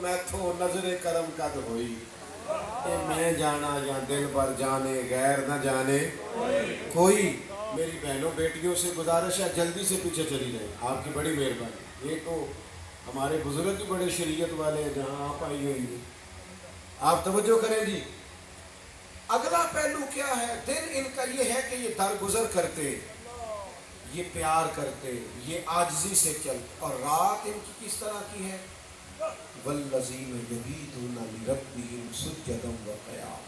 میں تو نظر کرم قد ہوئی، کہ میں جانا یا دل بر جانے غیر نہ جانے کوئی۔ میری بہنوں بیٹیوں سے گزارش ہے جلدی سے پیچھے چلی جائیں، آپ کی بڑی مہربانی۔ یہ تو ہمارے بزرگ کی بڑے شریعت والے ہیں جہاں آپ آئی ہوئی ہیں، آپ توجہ کریں جی۔ اگلا پہلو کیا ہے؟ دن ان کا یہ ہے کہ یہ درگزر کرتے، یہ پیار کرتے، یہ عاجزی سے چلتے، اور رات ان کی کس طرح کی ہے؟ والذین یبیتون لربہم سجدا وقیاما،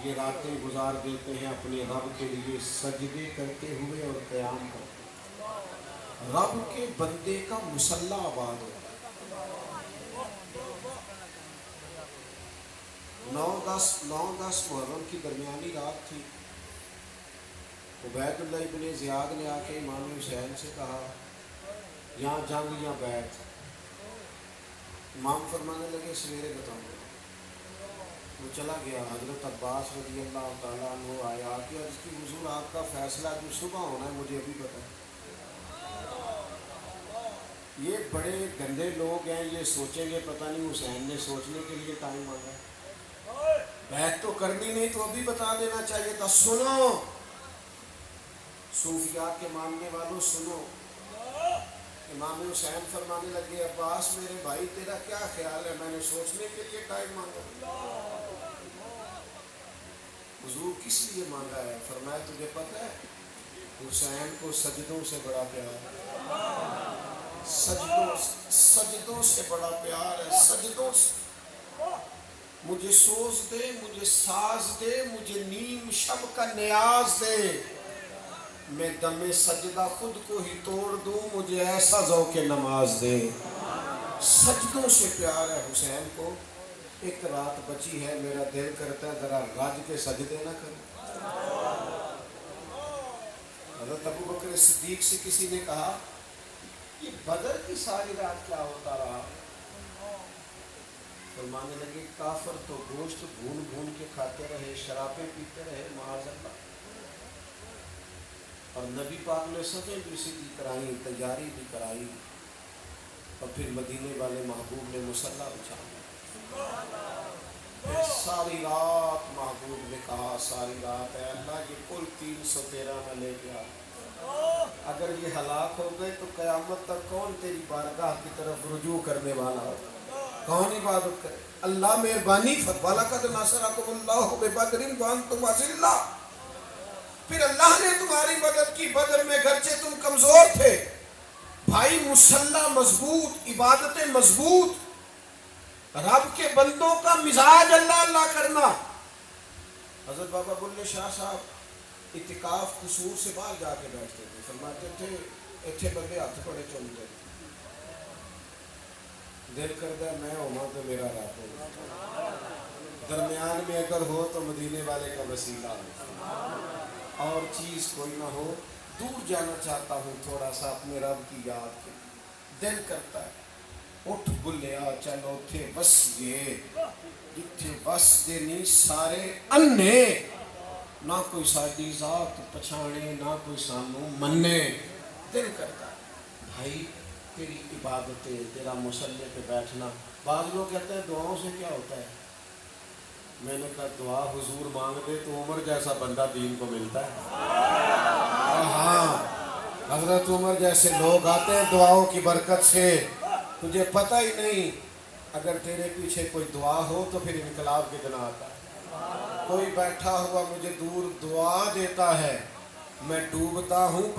یہ راتیں گزار دیتے ہیں اپنے رب کے لیے سجدے کرتے ہوئے اور قیام کرتے ہوئے۔ رب کے بندے کا مصلی آباد ہوتا ہے۔ 9-10 محرم کی درمیانی رات تھی، عبید اللہ ابن زیاد نے آ کے امام حسین سے کہا یہاں جنگ یا بیعت؟ امام فرمانے لگے سویرے بتاؤں گا۔ وہ چلا گیا، حضرت عباس رضی اللہ تعالیٰ عنہ آیا کہ عرض کی حضور آپ کا فیصلہ جو صبح ہونا ہے مجھے ابھی پتہ ہے۔ یہ بڑے گندے لوگ ہیں، یہ سوچیں گے پتہ نہیں حسین نے سوچنے کے لیے ٹائم مانگا، بیعت تو کرنی نہیں تو ابھی بتا دینا چاہیے تھا۔ سنو صوفیاء کے ماننے والوں، سنو۔ امام حسین فرمانے لگے عباس میرے بھائی تیرا کیا خیال ہے؟ میں نے سوچنے کے لیے ٹائم مانگا۔ حضور کس لیے مانگا ہے؟ فرمایا تجھے پتہ ہے حسین کو سجدوں سے بڑا پیار ہے، سجدوں سے بڑا پیار ہے، سجدوں سے۔ مجھے سوز دے، مجھے ساز دے، مجھے نیم شب کا نیاز دے، میں دم سجدہ خود کو ہی توڑ دوں، مجھے ایسا ذوق نماز دے۔ سجدوں سے پیار ہے حسین کو۔ ایک رات بچی ہے، میرا دل کرتا ہے ذرا رج کے سجدے نہ کریں۔ حضرت ابو بکر صدیق سے کسی نے کہا یہ بدر کی ساری رات کیا ہوتا رہا؟ فرمانے لگے کافر تو گوشت بھون بھون کے کھاتے رہے، شرابیں پیتے رہے، معاذ اللہ، اور نبی پاک نے صفیں بھی سیدھی کرائی، تیاری بھی کرائی، اور پھر مدینے والے محبوب نے مصلی بچھایا۔ پھر ساری رات محبوب نے کہا ساری رات اے اللہ یہ کل 313 میں لے گیا، اگر یہ ہلاک ہو گئے تو قیامت تک کون تیری بارگاہ کی طرف رجوع کرنے والا ہو، کون عبادت کرے؟ اللہ مہربانی فرما لقد نصرکم اللہ ببدر وانتم اذلہ، پھر اللہ نے تمہاری مدد کی بدر میں گرچہ تم کمزور تھے۔ بھائی مصلی مضبوط، عبادتیں مضبوط، رب کے بندوں کا مزاج اللہ اللہ کرنا۔ حضرت بابا بلے شاہ صاحب اعتکاف قصور سے باہر جا کے بیٹھتے تھے، فرماتے تھے اتھے بندے ہاتھ پڑے چلتے، دل کردہ میں ہوما تو میرا رات ہو، درمیان میں اگر ہو تو مدینے والے کا وسیلہ ہو، اور چیز کوئی نہ ہو، دور جانا چاہتا ہوں تھوڑا سا اپنے رب کی یاد کے، دل کرتا ہے اٹھ بلیا چلو تھے بس گئے، جتھے بس دے نہیں سارے انے، نہ کوئی ساری ذات پچھانے نہ کوئی سانو مننے۔ دل کرتا ہے بھائی تیری عبادتیں، تیرا مصلی پہ بیٹھنا۔ بعض لوگ کہتے ہیں دعاؤں سے کیا ہوتا ہے؟ میں نے کہا دعا حضور مانگ دے تو عمر جیسا بندہ دین کو ملتا ہے۔ ہاں حضرت عمر جیسے لوگ آتے ہیں دعاؤں کی برکت سے، تجھے پتہ ہی نہیں اگر تیرے پیچھے کوئی دعا ہو تو پھر انقلاب کتنا آتا ہے۔ کوئی بیٹھا ہوا مجھے دور دعا دیتا ہے، میں ڈوبتا ہوں پر